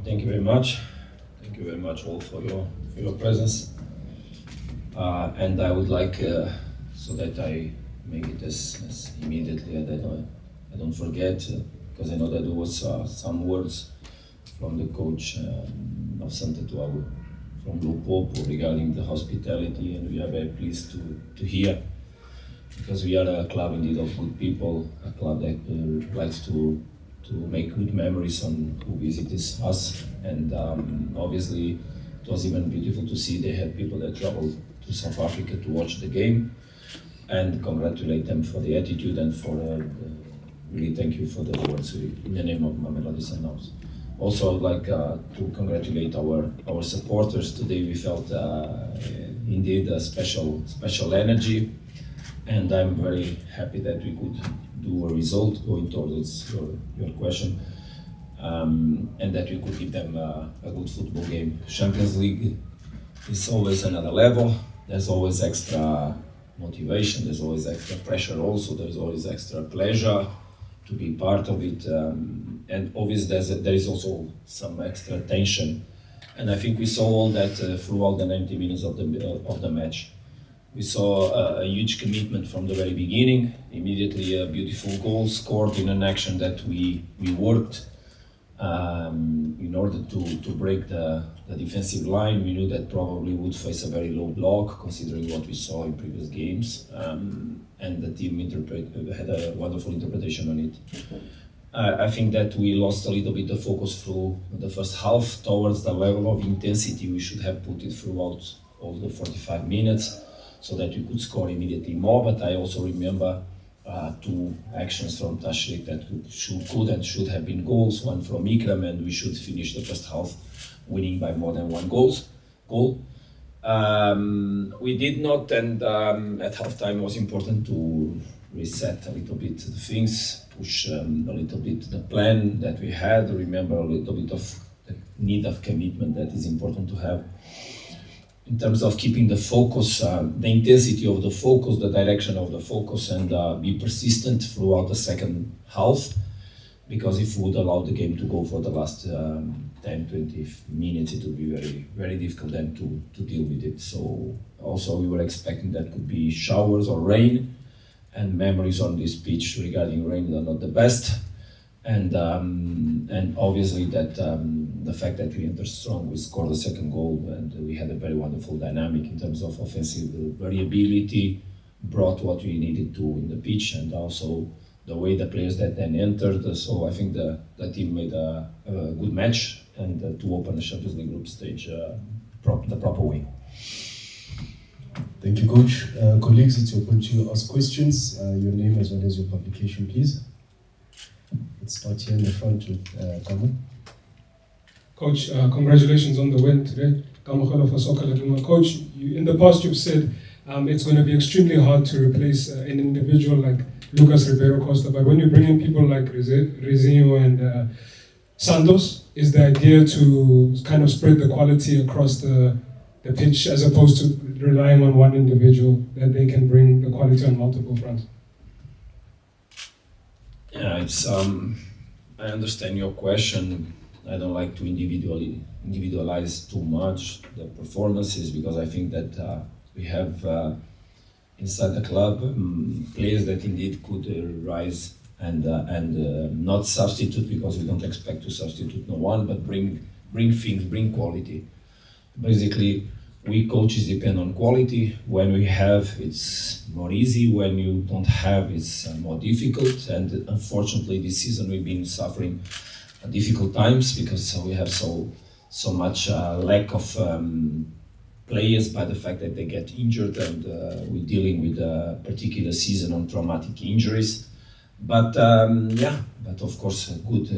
Thank you very much. Thank you very much all for your presence. And I would like, so that I make it as immediately that I don't forget, because I know that there was some words from the coach of Saint-Eloi from Lupopo regarding the hospitality, and we are very pleased to hear, because we are a club indeed of good people, a club that likes to make good memories on who visits us, and obviously it was even beautiful to see they had people that traveled to South Africa to watch the game, and congratulate them for the attitude and for really thank you for the words in the name of Mamelodi Sundowns. Also, I'd like to congratulate our supporters. Today we felt indeed a special energy, and I'm very happy that we could do a result going towards your question, and that we could give them a good football game. Champions League is always another level. There's always extra motivation, there's always extra pressure also, there's always extra pleasure to be part of it, and obviously there is also some extra tension, and I think we saw all that throughout the 90 minutes of the match. We saw a huge commitment from the very beginning, immediately a beautiful goal scored in an action that we worked in order to break the defensive line. We knew that probably would face a very low block, considering what we saw in previous games, and the team had a wonderful interpretation on it. I think that we lost a little bit of focus through the first half towards the level of intensity we should have put it throughout all the 45 minutes, so that we could score immediately more. But I also remember two actions from Tashrik that could and should have been goals, one from Ikram, and we should finish the first half winning by more than one goal. We did not, and at halftime it was important to reset a little bit the things, push a little bit the plan that we had, remember a little bit of the need of commitment that is important to have in terms of keeping the focus, the intensity of the focus, the direction of the focus, and be persistent throughout the second half, because if we would allow the game to go for the last 10-20 minutes, it would be very, very difficult then to deal with it. So also we were expecting that could be showers or rain, and memories on this pitch regarding rain are not the best, and obviously that the fact that we entered strong, we scored the second goal, and we had a very wonderful dynamic in terms of offensive variability, brought what we needed to in the pitch, and also the way the players that then entered. So I think the team made a good match, and to open the Champions League group stage the proper way. Thank you, Coach. Colleagues, it's your turn to ask questions. Your name as well as your publication, please. Let's start here in the front with Kamo. Coach, congratulations on the win today. Coach, in the past you've said it's going to be extremely hard to replace an individual like Lucas Ribeiro Costa, but when you bring in people like Reisinho and Santos, is the idea to kind of spread the quality across the pitch as opposed to relying on one individual, that they can bring the quality on multiple fronts? Yeah, it's I understand your question. I don't like to individualize too much the performances, because I think that we have inside the club players that indeed could rise and not substitute, because we don't expect to substitute no one, but bring things, bring quality. Basically, we coaches depend on quality. When we have, it's more easy. When you don't have, it's more difficult. And unfortunately, this season we've been suffering difficult times, because we have so much lack of players by the fact that they get injured, and we're dealing with a particular season on traumatic injuries. But but of course, good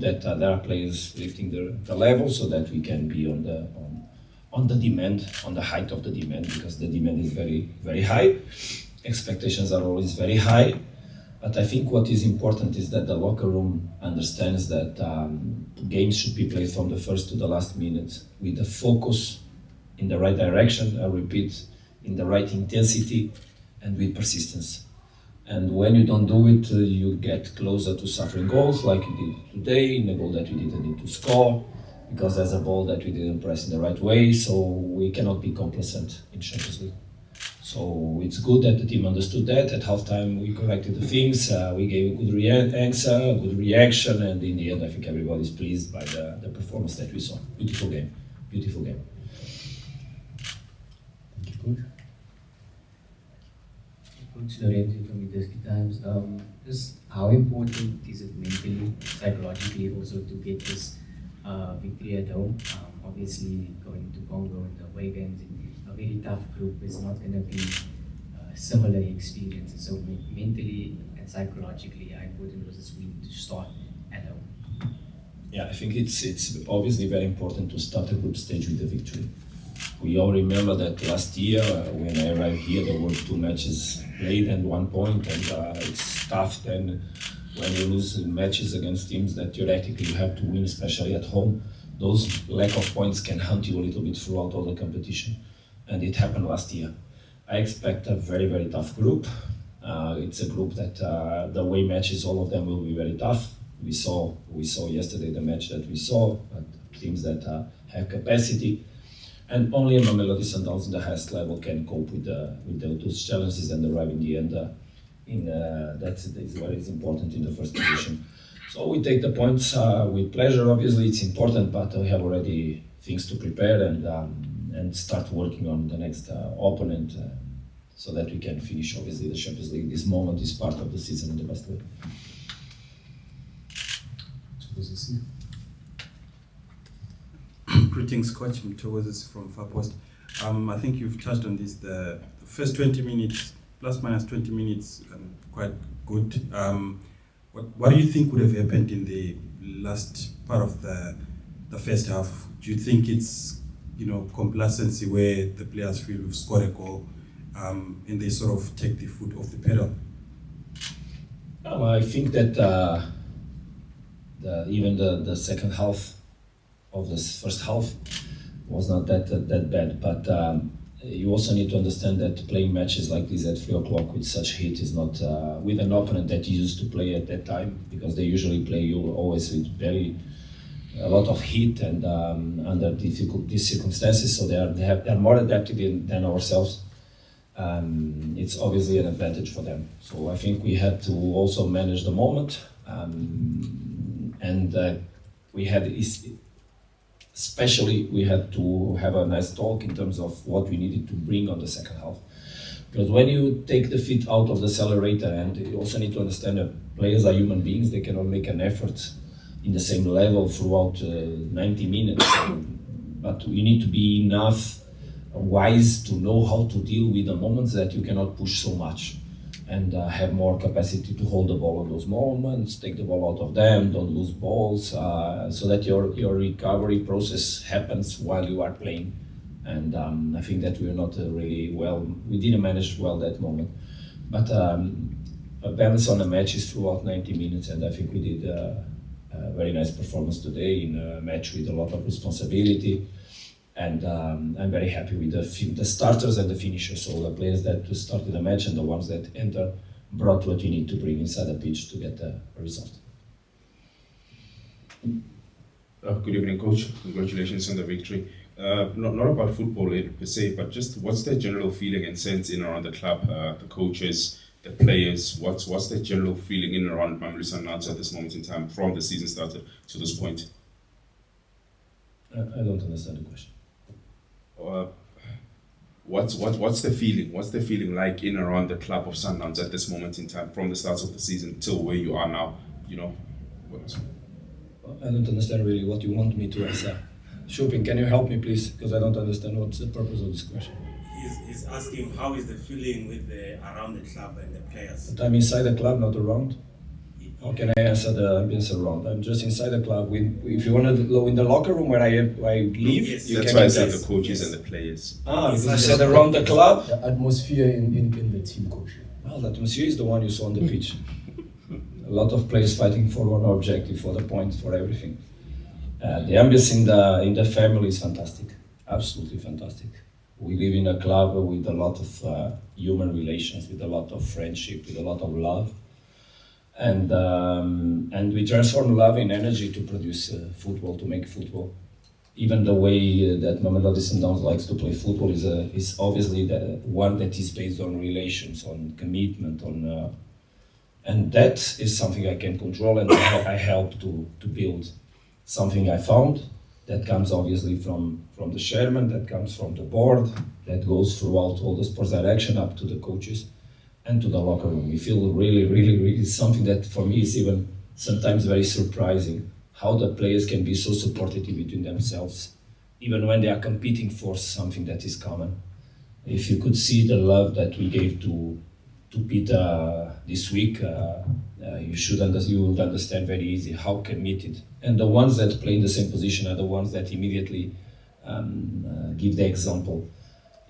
that there are players lifting the level, so that we can be on the demand, on the height of the demand, because the demand is very, very high. Expectations are always very high. But I think what is important is that the locker room understands that games should be played from the first to the last minute with the focus in the right direction, I repeat, in the right intensity, and with persistence. And when you don't do it, you get closer to suffering goals like you did today, in the goal that we didn't need to score, because there's a ball that we didn't press in the right way, so we cannot be complacent in Champions League. So it's good that the team understood that. At halftime we corrected the things, we gave a good answer, a good reaction, and in the end I think everybody's pleased by the performance that we saw. Beautiful game, beautiful game. Thank you, Coach. Coach Lorenzo from Midwest Times. Just how important is it mentally, psychologically also to get this victory at home? Obviously going to Congo and the away games in a very tough group is not going to be similar experiences. So mentally and psychologically, how important was this win to start at home? Yeah, I think it's obviously very important to start a group stage with a victory. We all remember that last year when I arrived here, there were 2 matches played and 1 point, and it's tough then when you lose matches against teams that theoretically you have to win, especially at home. Those lack of points can haunt you a little bit throughout all the competition, and it happened last year. I expect a very, very tough group. It's a group that the away matches, all of them will be very tough. We saw yesterday the match that we saw, teams that have capacity. And only Mamelodi Sundowns in the highest level can cope with those challenges and arrive in the end. That is what is important in the first position. So we take the points with pleasure. Obviously, it's important, but we have already things to prepare and start working on the next opponent so that we can finish. Obviously, the Champions League. This moment is part of the season in the best way. Greetings, Coach. Mthokozisi from Far Post. I think you've touched on this. The first 20 minutes, plus minus 20 minutes, quite good. What do you think would have happened in the last part of the first half? Do you think it's complacency where the players feel we've scored a goal and they sort of take the foot off the pedal? I think that even the second half of this first half was not that bad, but you also need to understand that playing matches like this at 3 o'clock with such heat is not with an opponent that you used to play at that time, because they usually play you always with a lot of heat and under difficult circumstances, so they're more adapted than ourselves. It's obviously an advantage for them. So I think we had to also manage the moment, and we had. Especially, we had to have a nice talk in terms of what we needed to bring on the second half. Because when you take the feet out of the accelerator, and you also need to understand that players are human beings, they cannot make an effort in the same level throughout 90 minutes. But you need to be enough wise to know how to deal with the moments that you cannot push so much, and have more capacity to hold the ball on those moments, take the ball out of them, don't lose balls, so that your recovery process happens while you are playing. And I think that we are not really well, we didn't manage well that moment. But a balance on the match is throughout 90 minutes, and I think we did a very nice performance today in a match with a lot of responsibility. And I'm very happy with the starters and the finishers, so the players that started the match and the ones that enter brought what you need to bring inside the pitch to get a result. Good evening, Coach. Congratulations on the victory. Not about football per se, but just what's the general feeling and sense in and around the club, the coaches, the players? What's the general feeling in and around Mamelodi Sundowns at this moment in time from the season started to this point? I don't understand the question. What's the feeling? What's the feeling like in and around the club of Sundowns at this moment in time, from the start of the season till where you are now? I don't understand really what you want me to answer. Shupin, can you help me please? Because I don't understand what's the purpose of this question. He's asking how is the feeling with around the club and the players. But I'm inside the club, not around. How can I answer around? I'm just inside the club. If you want to go in the locker room where I live, yes. you That's can why I answer. said the coaches and the players. Because I said around the club. The atmosphere in the team, Coach. Well, the atmosphere is the one you saw on the pitch. A lot of players fighting for one objective, for the points, for everything. The ambience in the family is fantastic, absolutely fantastic. We live in a club with a lot of human relations, with a lot of friendship, with a lot of love. And we transform love in energy to produce football, to make football. Even the way that Mamelodi Sundowns likes to play football is obviously the one that is based on relations, on commitment, and that is something I can control, and I help to build. Something I found that comes obviously from the chairman, that comes from the board, that goes throughout all the sports direction up to the coaches and to the locker room. We feel really something that for me is even sometimes very surprising, how the players can be so supportive between themselves, even when they are competing for something that is common. If you could see the love that we gave to Peter this week, you would understand very easy how committed. And the ones that play in the same position are the ones that immediately give the example.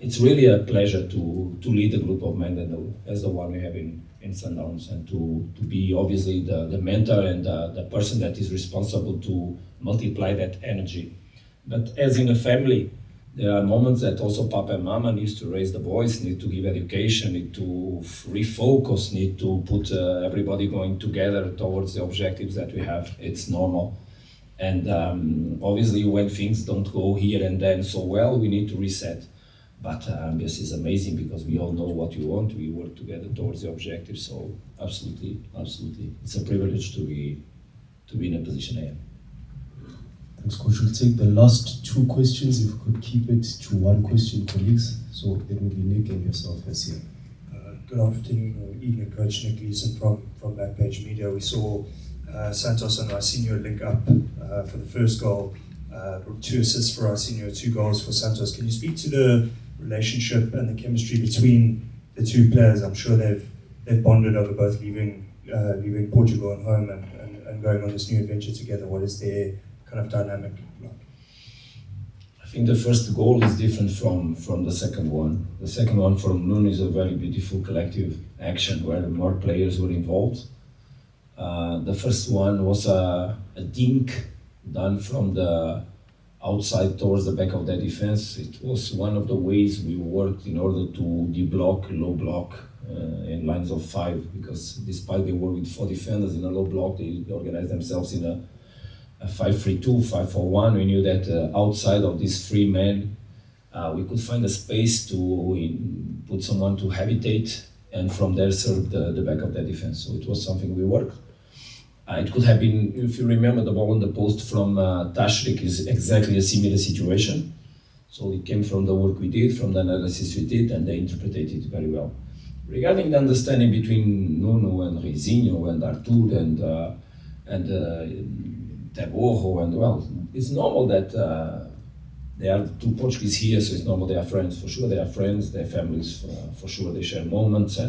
It's really a pleasure to lead a group of men as the one we have in Sundowns, and to be obviously the mentor and the person that is responsible to multiply that energy. But as in a family, there are moments that also Papa and Mama needs to raise the voice, need to give education, need to refocus, need to put everybody going together towards the objectives that we have. It's normal. And obviously when things don't go here and then so well, we need to reset. But this is amazing because we all know what we want. We work together towards the objective. So absolutely, it's a privilege to be in a position I am. Thanks, Coach. We'll take the last two questions. If we could keep it to one question, colleagues. So it will be Nick and yourself as here. Good afternoon or evening, Coach. Nick Leeson from Backpage Media. We saw Santos and Reisinho link up for the first goal. 2 assists for Reisinho, 2 goals for Santos. Can you speak to the relationship and the chemistry between the two players? I'm sure they've bonded over both leaving Portugal and home and going on this new adventure together. What is their kind of dynamic like? I think the first goal is different from the second one. The second one from Nuno is a very beautiful collective action where more players were involved. The first one was a dink done from the outside towards the back of the defense. It was one of the ways we worked in order to deblock low block in lines of 5, because despite they were with 4 defenders in a low block, they organized themselves in a 5-3-2, 5-4-1. We knew that outside of these 3 men, we could find a space to put someone to habitate and from there serve the back of the defense. So it was something we worked. It could have been, if you remember, the ball on the post from Tashrik is exactly a similar situation. So it came from the work we did, from the analysis we did, and they interpreted it very well. Regarding the understanding between Nuno and Reisinho and Artur and Teboho, and well, it's normal that they are 2 Portuguese here, so it's normal they are friends. For sure they are friends, their families, for sure they share moments,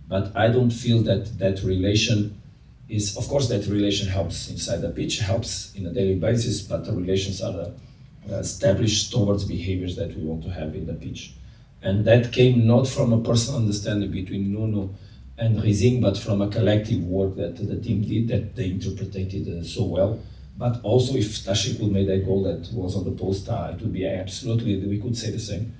but I don't feel that relation is, of course, that relation helps inside the pitch, helps in a daily basis, but the relations are established towards behaviors that we want to have in the pitch. And that came not from a personal understanding between Nuno and Reisinho, but from a collective work that the team did, that they interpreted so well. But also, if Tashik would make that goal that was on the post, it would be absolutely, we could say the same.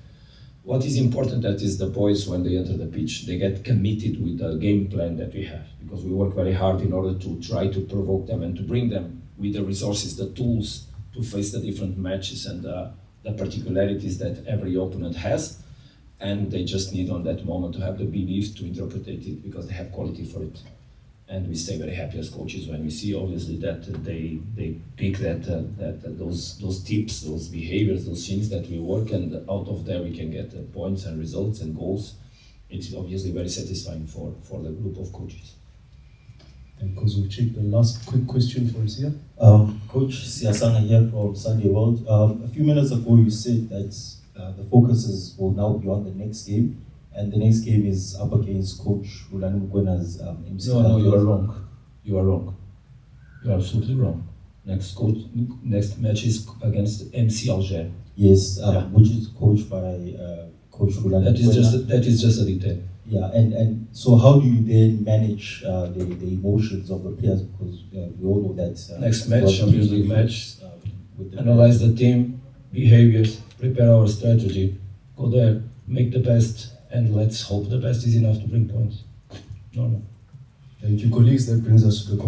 What is important that is the boys, when they enter the pitch, they get committed with the game plan that we have, because we work very hard in order to try to provoke them and to bring them with the resources, the tools to face the different matches and the particularities that every opponent has. And they just need on that moment to have the belief to interpret it, because they have quality for it. And we stay very happy as coaches when we see obviously that they pick those tips, those behaviors, those things that we work, and out of there we can get points and results and goals. It's obviously very satisfying for the group of coaches. And Kozuchik, the last quick question for us here. Coach Siasana here from Sunday World. A few minutes ago you said that the focus will now be on the next game. And the next game is up against Coach Rulani Mokwena's MC Algers. No, you are wrong. You are wrong. You are absolutely wrong. Next match is against MC Algers. Yes, which is coached by Coach Rulani Mokwena. That is just a detail. Yeah, and so how do you then manage the emotions of the players? Because we all know that next match, Champions League match, analyze the team, behaviors, prepare our strategy, go there, make the best, and let's hope the best is enough to bring points. Normal. Thank you, colleagues. That brings us to the